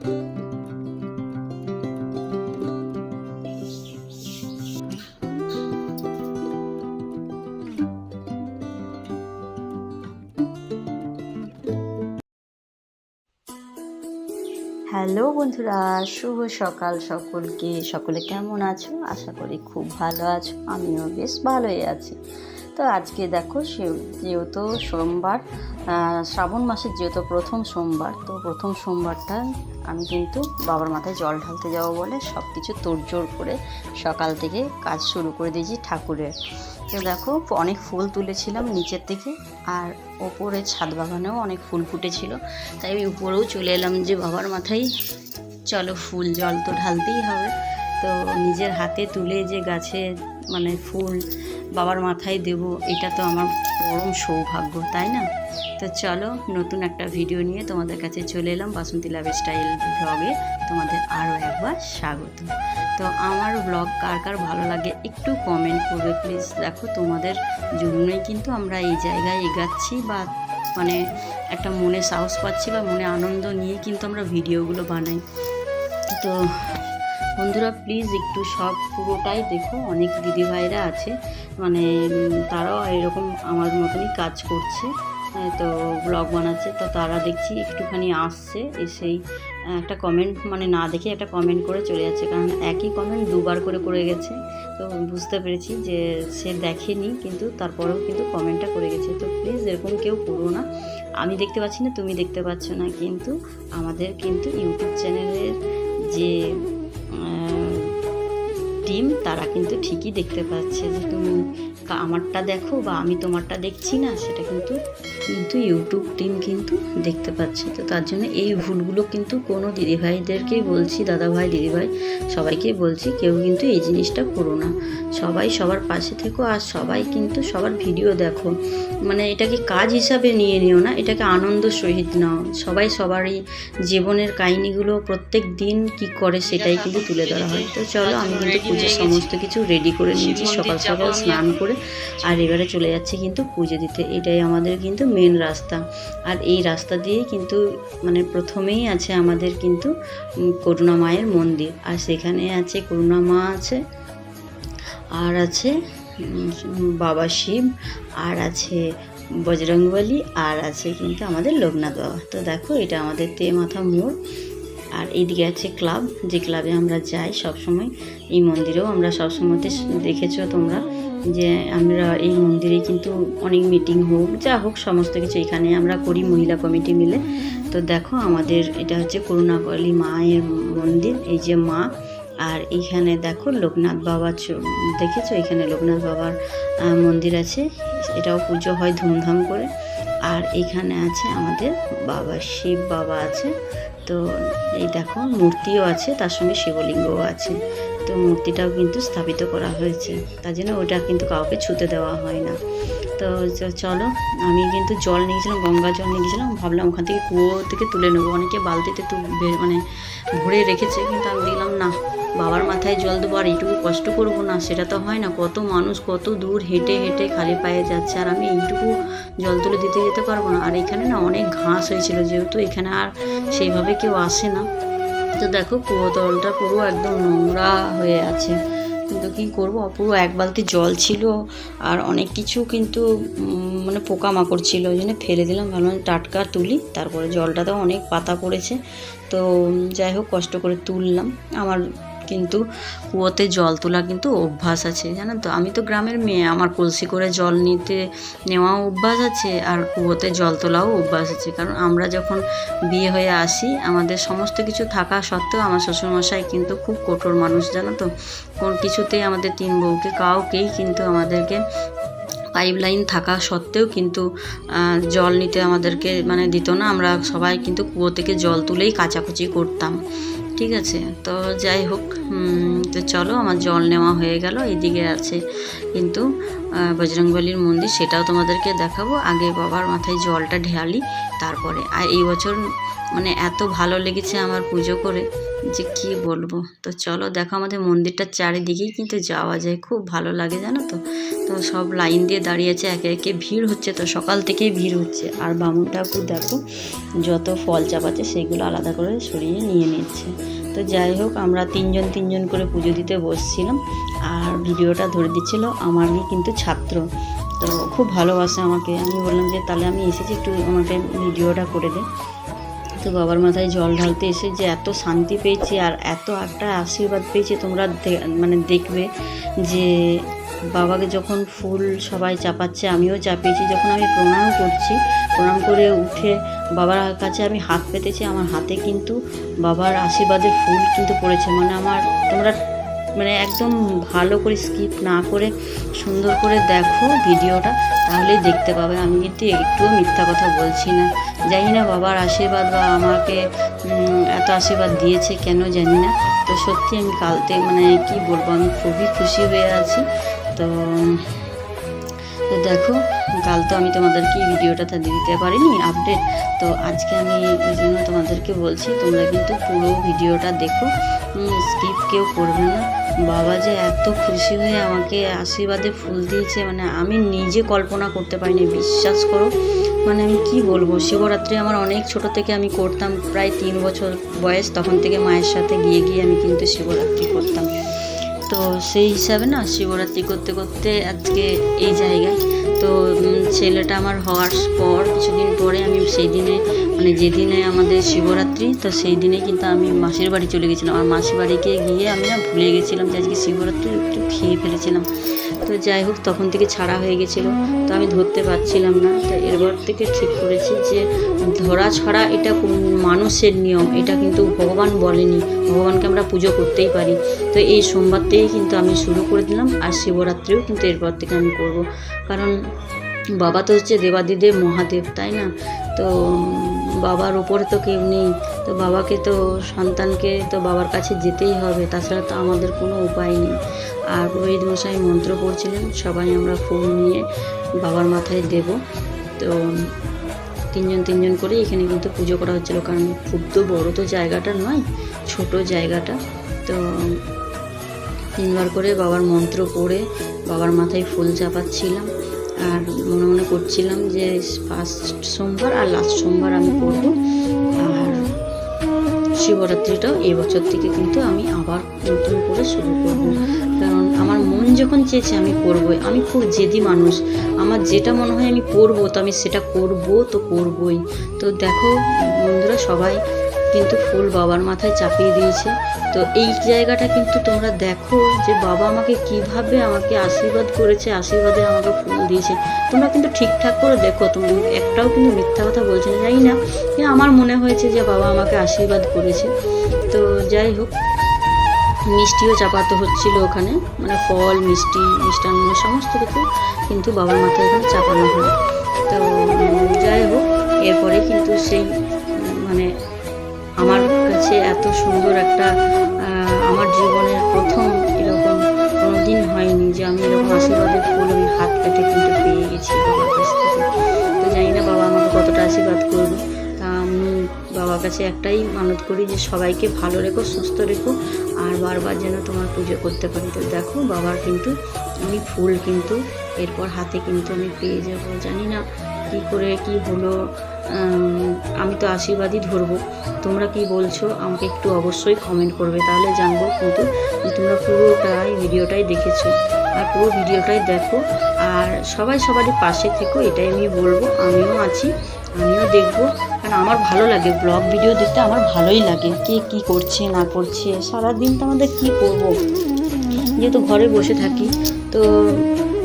Hello বন্ধুরা, শুভ সকাল সকলে কেমন আছো? আশা করি খুব ভালো আছো। আমিও বেশ ভালোই আছি। তো আজকে দেখো যেহেতু সোমবার, শ্রাবণ মাসের যেহেতু প্রথম সোমবার, তো প্রথম সোমবারটা আমি কিন্তু বাবার মাথায় জল ঢালতে যাবো বলে সব কিছু তোড়জোড় করে সকাল থেকে কাজ শুরু করে দিয়েছি ঠাকুরের। তো দেখো অনেক ফুল তুলেছিলাম নিচের থেকে, আর ওপরে ছাদ বাগানেও অনেক ফুল ফুটেছিল, তাই আমি উপরেও চলে এলাম যে বাবার মাথায় চলো ফুল জল তো ঢালতেই হবে। তো নিজের হাতে তুলে যে গাছে মানে ফুল বাবার মাথায় দেব, এটা তো আমার পরম সৌভাগ্য, তাই না? তো চলো নতুন একটা ভিডিও নিয়ে তোমাদের কাছে চলে এলাম। বাসন্তী লাইফস্টাইল ব্লগে তোমাদের আরও একবার স্বাগত। তো আমার ব্লগ কার কার ভালো লাগে একটু কমেন্ট করবে প্লিজ। দেখো তোমাদের জন্যই কিন্তু আমরা এই জায়গায় এগাচ্ছি, বা মানে একটা মনে সাহস পাচ্ছি বা মনে আনন্দ নিয়ে কিন্তু আমরা ভিডিওগুলো বানাই। তো বন্ধুরা প্লিজ একটু সব পুরোটাই দেখো। অনেক দিদিভাইরা আছে মানে তারাও এরকম আমার মতনই কাজ করছে, তো ব্লগ বানাচ্ছে। তো তারা দেখছি একটুখানি আসছে, এসেই একটা কমেন্ট মানে না দেখে একটা কমেন্ট করে চলে যাচ্ছে, কারণ একই কমেন্ট দুবার করে গেছে। তো বুঝতে পেরেছি যে সে দেখেনি, কিন্তু তারপরেও কিন্তু কমেন্টটা করে গেছে। তো প্লিজ এরকম কেউ করো না। আমি দেখতে পাচ্ছি না, তুমি দেখতে পাচ্ছ না, কিন্তু আমাদের কিন্তু ইউটিউব চ্যানেলের যে টিম তারা কিন্তু ঠিকই দেখতে পাচ্ছে যে তুমি আমারটা দেখো বা আমি তোমারটা দেখছি না, সেটা কিন্তু ইউটিউব টিম কিন্তু দেখতে পাচ্ছে। তো তার জন্য এই ভুলগুলো কিন্তু কোনো দিদিভাইদেরকেই বলছি, দাদাভাই দিদিভাই সবাইকেই বলছি, কেউ কিন্তু এই জিনিসটা করো না। সবাই সবার পাশে থেকো, আর সবাই কিন্তু সবার ভিডিও দেখো। মানে এটাকে কাজ হিসাবে নিয়ে নিও না, এটাকে আনন্দ সহিত নাও। সবাই সবারই জীবনের কাহিনিগুলো প্রত্যেক দিন কী করে সেটাই কিন্তু তুলে ধরা হয়। তো চলো আমি কিন্তু পুজোর সমস্ত কিছু রেডি করে নিয়েছি সকাল সকাল স্নান করে, আর এবারে চলে যাচ্ছে কিন্তু পুজো দিতে। এটাই আমাদের কিন্তু মেন রাস্তা, আর এই রাস্তা দিয়েই কিন্তু মানে প্রথমেই আছে আমাদের কিন্তু করুণা মায়ের মন্দির, আর সেখানে আছে করুণা মা আছে, আর আছে বাবা শিব, আর আছে বজরংবলী, আর আছে কিন্তু আমাদের লোকনাথ বাবা। তো দেখো এটা আমাদের তেমাথা মোড়, আর এইদিকে আছে ক্লাব, যে ক্লাবে আমরা যাই সবসময়। এই মন্দিরেও আমরা সবসময়তে দেখেছো তোমরা যে আমরা এই মন্দিরে কিন্তু অনেক মিটিং হোক যা হোক সমস্ত কিছু এখানে আমরা করি মহিলা কমিটি মিলে। তো দেখো আমাদের এটা হচ্ছে করুণাকালী মায়ের মন্দির, এই যে মা। আর এইখানে দেখো লোকনাথ বাবা দেখেছো, এখানে লোকনাথ বাবার মন্দির আছে, এটাও পুজো হয় ধুমধাম করে। আর এখানে আছে আমাদের বাবা শিব বাবা আছে। তো এই দেখো মূর্তিও আছে, তার সঙ্গে শিবলিঙ্গও আছে। তো মূর্তিটাও কিন্তু স্থাপিত করা হয়েছে, তার জন্য ওটা কিন্তু কাউকে ছুতে দেওয়া হয় না। তো চলো আমি কিন্তু জল নিয়েছিলাম, গঙ্গা জল নিয়ে গেছিলাম, ভাবলাম ওখান থেকে কুয়ো থেকে তুলে নেবো। অনেকে বালতিতে মানে ভরে রেখেছে, কিন্তু আমি দেখলাম না, বাবার মাথায় জল দেবো আর এইটুকু কষ্ট করবো না, সেটা তো হয় না। কত মানুষ কত দূর হেঁটে হেঁটে খালি পায়ে যাচ্ছে, আর আমি এইটুকু জল তুলে দিতে যেতে পারবো না। আর এখানে না অনেক ঘাস হয়েছিল, যেহেতু এখানে আর সেইভাবে কেউ আসে না। তো দেখো কুয়ো তলটা পুরো একদম নোংরা হয়ে আছে, কিন্তু কী করবো, পুরো এক বালতি জল ছিল, আর অনেক কিছু কিন্তু মানে পোকামাকড় ছিল, ওই জন্য ফেলে দিলাম। ভাবলাম টাটকা তুলি, তারপরে জলটাতেও অনেক পাতা পড়েছে। তো যাই হোক কষ্ট করে তুললাম। আমার কিন্তু কুয়োতে জল তোলা কিন্তু অভ্যাস আছে, জানো তো। আমি তো গ্রামের মেয়ে, আমার কলসি করে জল নেওয়াও অভ্যাস আছে, আর কুয়োতে জল তোলাও অভ্যাস আছে। কারণ আমরা যখন বিয়ে হয়ে আসি, আমাদের সমস্ত কিছু থাকা সত্ত্বেও আমার শ্বশুরমশাই কিন্তু খুব কঠোর মানুষ, জানো তো। কোন কিছুতেই আমাদের তিন বউকে কাউকেই কিন্তু আমাদেরকে পাইপ লাইন থাকা সত্ত্বেও কিন্তু জল নিতে আমাদেরকে মানে দিত না। আমরা সবাই কিন্তু কুয়ো থেকে জল তুলেই কাচাকুচি করতাম, ঠিক আছে। তো যাই হোক, তো চলো আমার জল নেওয়া হয়ে গেল। এইদিকে আছে কিন্তু বজরংবলীর মন্দির, সেটাও তোমাদেরকে দেখাবো। আগে বাবার মাথায় জলটা ঢালি তারপরে। আর এই বছর মানে এত ভালো লেগেছে আমার পুজো করে, যে কি বলবো। তো চলো দেখো, আমাদের মন্দিরটার চারিদিকেই কিন্তু যাওয়া যায়, খুব ভালো লাগে জানো তো। তো সব লাইন দিয়ে দাঁড়িয়ে আছে, একে একে ভিড় হচ্ছে, তো সকাল থেকেই ভিড় হচ্ছে। আর বামুন ঠাকুর দেখো যত ফল চাপাচ্ছে সেগুলো আলাদা করে সরিয়ে নিয়ে নিচ্ছে। তো যাই হোক, আমরা তিনজন করে পুজো দিতে বসছিলাম, আর ভিডিওটা ধরে দিচ্ছিল আমারই কিন্তু ছাত্র। তো খুব ভালোবাসে আমাকে। আমি বললাম যে তাহলে আমি এসেছি, একটু আমাকে ভিডিওটা করে দে। তো বাবার মাথায় জল ঢালতে এসে যে এত শান্তি পেয়েছি আর এত একটা আশীর্বাদ পেয়েছি, তোমরা মানে দেখবে যে বাবাকে যখন ফুল সবাই চাপাচ্ছে আমিও চাপিয়েছি। যখন আমি প্রণাম করছি, প্রণাম করে উঠে বাবার কাছে আমি হাত পেতেছি, আমার হাতে কিন্তু বাবার আশীর্বাদের ফুল কিন্তু পড়েছে। মানে আমার, তোমরা মানে একদম ভালো করে স্কিপ না করে সুন্দর করে দেখো ভিডিওটা, তাহলেই দেখতে পাবে। আমি কিন্তু একটুও মিথ্যা কথা বলছি না। জানি না বাবার আশীর্বাদ বা আমাকে এত আশীর্বাদ দিয়েছে কেন জানি না। তো সত্যি আমি কালতে মানে কি বলবো, আমি খুবই খুশি হয়ে আছি। তো তো দেখো, কাল তো আমি তোমাদেরকে ভিডিওটা দিতে পারিনি আপডেট। তো আজকে আমি এই জন্য তোমাদেরকে বলছি, তোমরা কিন্তু পুরো ভিডিওটা দেখো, স্কিপ কেউ করবে না। বাবা যে এত খুশি হয়ে আমাকে আশীর্বাদে ফুল দিয়েছে, মানে আমি নিজে কল্পনা করতে পারিনি, বিশ্বাস করো। মানে আমি কি বলবো, শিবরাত্রি আমার অনেক ছোট থেকে আমি করতাম, প্রায় 3 বছর বয়স, তখন থেকে মায়ের সাথে গিয়ে গিয়ে আমি কিন্তু শিবরাত্রি করতাম। তো সেই হিসাবে না শিবরাত্রি করতে করতে আজকে এই জায়গায়। তো ছেলেটা আমার হওয়ার পর কিছুদিন পরে আমি সেই দিনে, মানে যেদিনে আমাদের শিবরাত্রি, তো সেই দিনে কিন্তু আমি মাসির বাড়ি চলে গেছিলাম। আর মাসির বাড়িকে গিয়ে আমি না ভুলে গেছিলাম যে আজকে শিবরাত্রি, একটু খেয়ে ফেলেছিলাম। তো যাই হোক, তখন থেকে ছাড়া হয়ে গেছিলো, তো আমি ধরতে পারছিলাম না। তো এরপর থেকে ঠিক করেছি যে ধরা ছড়া এটা মানুষের নিয়ম, এটা কিন্তু ভগবান বলেনি। ভগবানকে আমরা পুজো করতেই পারি। তো এই সোমবার থেকেই কিন্তু আমি শুরু করে দিলাম, আর শিবরাত্রিও কিন্তু এরপর থেকে আমি করব। কারণ বাবা তো হচ্ছে দেবাদিদেব মহাদেব, তাই না? তো বাবার ওপরে তো কেউ নেই। তো বাবাকে তো, সন্তানকে তো বাবার কাছে যেতেই হবে, তাছাড়া তো আমাদের কোনো উপায় নেই। আর পুরোহিত মশাই মন্ত্র পড়ছিলেন, সবাই আমরা ফুল নিয়ে বাবার মাথায় দেব। তো তিনজন করে এখানে কিন্তু পুজো করা হচ্ছিলো, কারণ খুব তো বড় তো জায়গাটা নয়, ছোট জায়গাটা। তো 3বার করে বাবার মন্ত্র পড়ে বাবার মাথায় ফুল চাপাচ্ছিলাম, আর মনে মনে করছিলাম যে ফার্স্ট সোমবার আর লাস্ট সোমবার আমি করব। আর শিবরাত্রিটাও এই বছর থেকে কিন্তু আমি আবার নতুন করে শুরু করব, কারণ আমার মন যখন চেয়েছে আমি করবই। আমি খুব জেদি মানুষ, আমার যেটা মনে হয় আমি করবো, তো আমি সেটা করবই। তো দেখো বন্ধুরা, সবাই কিন্তু ফুল বাবার মাথায় চাপিয়ে দিয়েছে। তো এই জায়গাটা কিন্তু তোমরা দেখো যে বাবা আমাকে কিভাবে আমাকে আশীর্বাদ করেছে, আশীর্বাদে আমাকে ফুল দিয়েছে। তোমরা কিন্তু ঠিকঠাক করে দেখো, তোমরা একটাও কিন্তু মিথ্যা কথা বলছে না। জানি না, আমার মনে হয়েছে যে বাবা আমাকে আশীর্বাদ করেছে। তো যাই হোক, মিষ্টিও চাপাতে হচ্ছিল ওখানে, মানে ফল, মিষ্টি, মিষ্টান্ন সমস্ত কিছু কিন্তু বাবার মাথায় এখানে চাপানো হয়। তো যাই হোক, এরপরে কিন্তু সেই মানে আমার কাছে এত সুন্দর একটা, আমার জীবনের প্রথম এরকম কোনোদিন হয়নি যে আমি এরকম আশীর্বাদের ফুল আমি হাত পেতে কিন্তু পেয়ে গেছি বাবার কাছ থেকে। তো জানি না বাবা আমাকে কতটা আশীর্বাদ করবে। তা আমি বাবার কাছে একটাই মানত করি যে সবাইকে ভালো রেখো, সুস্থ রেখো, আর বারবার যেন তোমার পুজো করতে পারি। তো দেখো বাবার কিন্তু আমি ফুল কিন্তু এরপর হাতে কিন্তু আমি পেয়ে যাব। জানি না কী করে কি হলো, আমি তো আশীর্বাদই ধরবো। তোমরা কি বলছো আমাকে একটু অবশ্যই কমেন্ট করবে, তাহলে জানবো কিন্তু যে তোমরা পুরোটাই ভিডিওটাই দেখেছো। আর পুরো ভিডিওটাই দেখো, আর সবাই সবারই পাশে থেকো, এটাই আমি বলবো। আমিও আছি, আমিও দেখবো, কারণ আমার ভালো লাগে ব্লগ ভিডিও দেখতে, আমার ভালোই লাগে। কে কী করছে না করছে, সারাদিন তো আমাদের কী করবো, যেহেতু ঘরে বসে থাকি। তো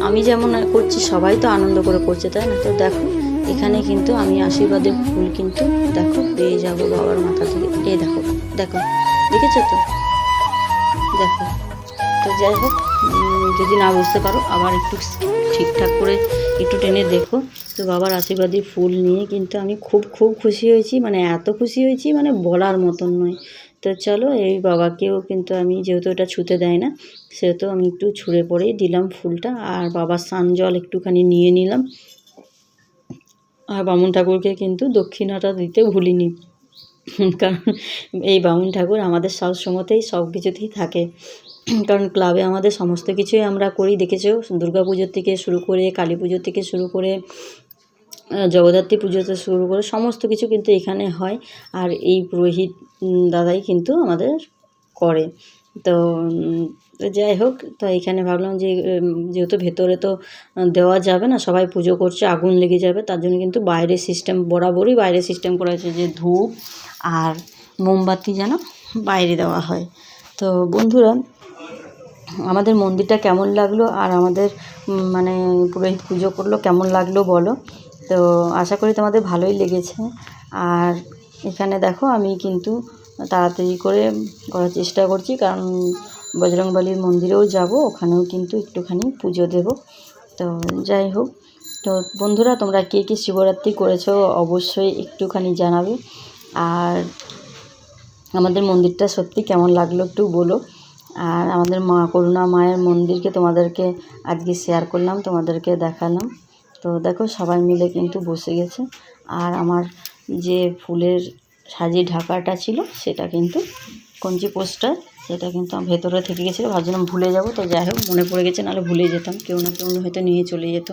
আমি যেমন করছি সবাই তো আনন্দ করে করছে, তাই না? তো দেখো এখানে কিন্তু আমি আশীর্বাদের ফুল কিন্তু দেখো পেয়ে যাব বাবার মাথা থেকে। এই দেখো দেখো, দেখেছো তো, দেখো। তো যাই হোক, যদি না বুঝতে পারো আবার একটু ঠিকঠাক করে একটু টেনে দেখো। তো বাবার আশীর্বাদী ফুল নিয়ে কিন্তু আমি খুব খুশি হয়েছি, মানে এত খুশি হয়েছি মানে বলার মতন নয়। তো চলো, এই বাবাকেও কিন্তু আমি, যেহেতু এটা ছুঁতে দেয় না, সেহেতু আমি একটু ছুঁড়ে পড়েই দিলাম ফুলটা, আর বাবার স্নান জল একটুখানি নিয়ে নিলাম। আর বামুন ঠাকুরকে কিন্তু দক্ষিণাটা দিতে ভুলিনি। কারণ এই বামুন ঠাকুর আমাদের সব সময়তেই সব কিছুতেই থাকে। কারণ ক্লাবে আমাদের সমস্ত কিছুই আমরা করি, দেখেছো, দুর্গা পুজোর থেকে শুরু করে, কালী পুজোর থেকে শুরু করে, জগদ্ধাত্রী পুজোতে শুরু করে সমস্ত কিছু কিন্তু এখানে হয়। আর এই পুরোহিত দাদাই কিন্তু আমাদের করে। তো যাই হোক, তো এখানে ভাবলাম যে যেহেতু ভেতরে তো দেওয়া যাবে না, সবাই পুজো করছে, আগুন লেগে যাবে, তার জন্য কিন্তু বাইরে সিস্টেম, বরাবরই বাইরে সিস্টেম করা আছে যে ধূপ আর মোমবাতি যেন বাইরে দেওয়া হয়। তো বন্ধুরা, আমাদের মন্দিরটা কেমন লাগলো আর আমাদের মানে পুরোহিত পুজো করলো কেমন লাগলো বলো। তো আশা করি তোমাদের ভালোই লেগেছে। আর এখানে দেখো আমি কিন্তু তাড়াতাড়ি করে করার চেষ্টা করছি, কারণ বজরংবলীর মন্দিরেও যাব, ওখানেও কিন্তু একটুখানি পুজো দেব। তো যাই হোক, তো বন্ধুরা, তোমরা কে কে শিবরাত্রি করেছো অবশ্যই একটুখানি জানাবে। আর আমাদের মন্দিরটা সত্যি কেমন লাগলো একটু বলো। আর আমাদের মা করুণা মায়ের মন্দিরকে তোমাদেরকে আজকে শেয়ার করলাম, তোমাদেরকে দেখালাম। তো দেখো সবাই মিলে কিন্তু বসে গেছে। আর আমার যে ফুলের সাজিয়ে ঢাকাটা ছিল সেটা কিন্তু কঞ্চি পোস্টার, সেটা কিন্তু আমার ভেতরে থেকে গেছিলো, ভাবছিলাম ভুলে যাব। তো যাই হোক, মনে পড়ে গেছে, নাহলে ভুলে যেতাম, কেউ না কেউ হয়তো নিয়ে চলে যেত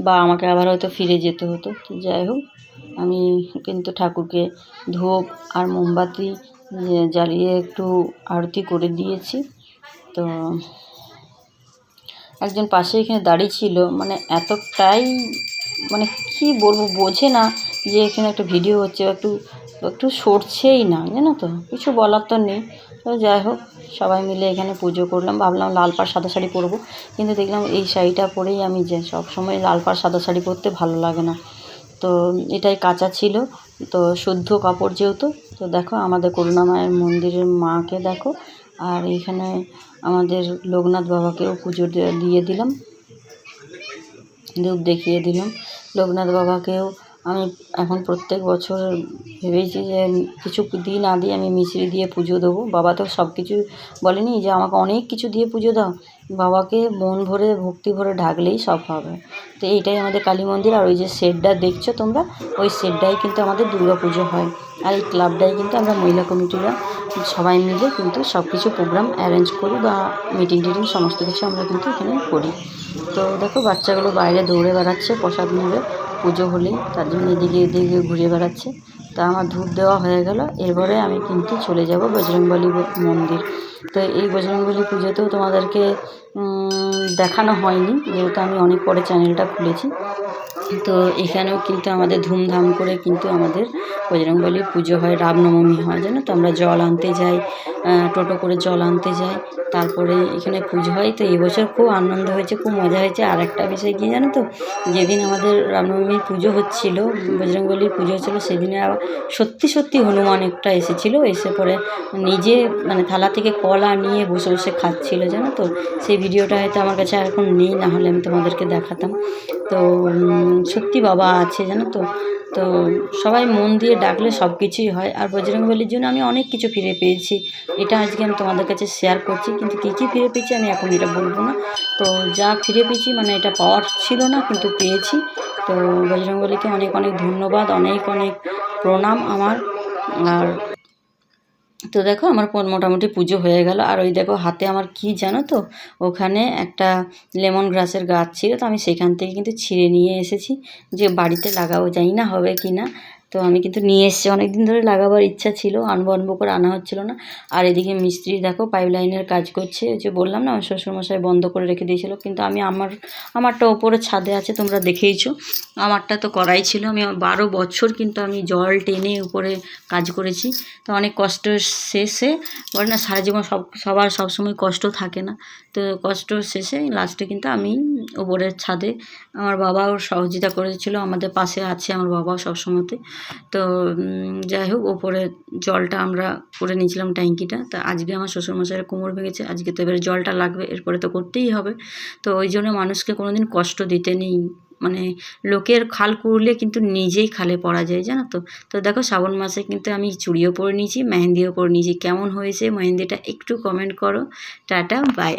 বা আমাকে আবার হয়তো ফিরে যেতে হতো। তো যাই হোক, আমি কিন্তু ঠাকুরকে ধূপ আর মোমবাতি জ্বালিয়ে একটু আরতি করে দিয়েছি। তো একজন পাশে এখানে দাঁড়িয়ে ছিল, মানে এতটাই মানে কী বলবো, বোঝে না যে এখানে একটা ভিডিও হচ্ছে, একটু একটু সরছেই না, জানো তো, কিছু বলার তো নেই। তো যাই হোক, সবাই মিলে এখানে পুজো করলাম। ভাবলাম লাল পাড় সাদা শাড়ি পরবো, কিন্তু দেখলাম এই শাড়িটা পরেই আমি যে সব সময় লাল পাড় সাদা শাড়ি পরতে ভালো লাগে না। তো এটাই কাঁচা ছিল, তো শুদ্ধ কাপড় যেহেতু। তো দেখো আমাদের করুণা মায়ের মন্দিরের মাকে দেখো, আর এখানে আমাদের লোকনাথ বাবাকেও পুজো দিয়ে দিলাম, ধূপ দেখিয়ে দিলাম। লোকনাথ বাবাকেও আমি এখন প্রত্যেক বছর ভেবেছি যে কিছু দিন আগে আমি মিছরি দিয়ে পুজো দেবো। বাবা তো সব কিছু বলেনি যে আমাকে অনেক কিছু দিয়ে পুজো দাও, বাবাকে মন ভরে ভক্তি ভরে ঢাকলেই সব হবে। তো এইটাই আমাদের কালী মন্দির। আর ওই যে শেডটা দেখছো তোমরা, ওই শেডটাই কিন্তু আমাদের দুর্গা পুজো হয়। আর এই ক্লাবটাই কিন্তু আমরা মহিলা কমিটিরা সবাই মিলে কিন্তু সব কিছু প্রোগ্রাম অ্যারেঞ্জ করি, বা মিটিং টিটিং সমস্ত কিছু আমরা কিন্তু এখানে করি। তো দেখো বাচ্চাগুলো বাইরে দৌড়ে বেড়াচ্ছে প্রসাদ নেবে পুজো হলেই, তার জন্য এদিকে এদিকে ঘুরে বেড়াচ্ছে। তা আমার ধূপ দেওয়া হয়ে গেল, এরপরে আমি কিন্তু চলে যাব বজরংবলী মন্দির। তো এই বজরংবলী পুজোতেও তোমাদেরকে দেখানো হয়নি, যেহেতু আমি অনেক পরে চ্যানেলটা খুলেছি। তো এখানেও কিন্তু আমাদের ধুমধাম করে কিন্তু আমাদের বজরংবলীর পুজো হয়, রামনবমী হয়, জানো তো। আমরা জল আনতে যাই, টোটো করে জল আনতে যাই, তারপরে এখানে পুজো হয়। তো এবছর খুব আনন্দ হয়েছে, খুব মজা হয়েছে। আর একটা বিষয় কী জানো তো, যেদিন আমাদের রামনবমীর পুজো হচ্ছিল, বজরংবলীর পুজো হচ্ছিলো, সেদিনে আবার সত্যি সত্যি হনুমান একটা এসেছিলো, এসে পরে নিজে মানে থালা থেকে কলা নিয়ে বসে বসে খাচ্ছিলো, জানো তো। সেই ভিডিওটা হয়তো আমার কাছে এখন নেই, না হলে আমি তোমাদেরকে দেখাতাম। তো সত্যি বাবা আছে, জানো তো। তো সবাই মন দিয়ে ডাকলে সব কিছুই হয়। আর বজরংবলীর জন্য আমি অনেক কিছু ফিরে পেয়েছি, এটা আজকে আমি তোমাদের কাছে শেয়ার করছি। কিন্তু কী কী ফিরে পেয়েছি আমি এখন এটা বলবো না। তো যা ফিরে পেয়েছি, মানে এটা পাওয়ার ছিল না কিন্তু পেয়েছি। তো বজরংবলীকে অনেক অনেক ধন্যবাদ, অনেক অনেক প্রণাম আমার। আর তো দেখো আমার মোটামুটি পুজো হয়ে গেল। আর ওই দেখো হাতে আমার কি জানো তো, ওখানে একটা লেমন গ্রাসের গাছ ছিল, তো আমি সেখান থেকে কিন্তু ছিঁড়ে নিয়ে এসেছি, যে বাড়িতে লাগাবো, জানি না হবে কি না। তো আমি কিন্তু নিয়ে এসেছি, অনেক দিন ধরে লাগাবার ইচ্ছা ছিল, আনবো আনবো করে আনা হচ্ছিলো না। আর এদিকে মিস্ত্রি দেখো পাইপ লাইনের কাজ করছে, যে বললাম না আমার শ্বশুরমশাই বন্ধ করে রেখে দিয়েছিলো। কিন্তু আমি আমারটা ওপরে ছাদে আছে, তোমরা দেখেইছো, আমারটা তো করাই ছিল। আমি 12 বছর কিন্তু আমি জল টেনে উপরে কাজ করেছি। তো অনেক কষ্টের শেষে, বলে না সারা জীবন সবার সবসময় কষ্ট থাকে না, তো কষ্ট শেষে লাস্টে কিন্তু আমি উপরের ছাদে, আমার বাবাও সহযোগিতা করেছিল, আমাদের পাশে আছে আমার বাবাও সবসময়তে। তো যাই হোক, ওপরে জলটা আমরা করে নিয়েছিলাম ট্যাঙ্কিটা। তা আজকে আমার শ্বশুরমশাইয়ের কোমর ভেঙেছে, আজকে তো এবারে জলটা লাগবে, এরপরে তো করতেই হবে। তো ওই জন্য মানুষকে কোনো দিন কষ্ট দিতে নেই, মানে লোকের খাল কুড়লে কিন্তু নিজেই খালে পড়া যায়, জানো তো। তো দেখো শ্রাবণ মাসে কিন্তু আমি চুড়িও পরে নিয়েছি, মেহেন্দিও পরে নিয়েছি। কেমন হয়েছে মেহেন্দিটা একটু কমেন্ট করো। Tata, by.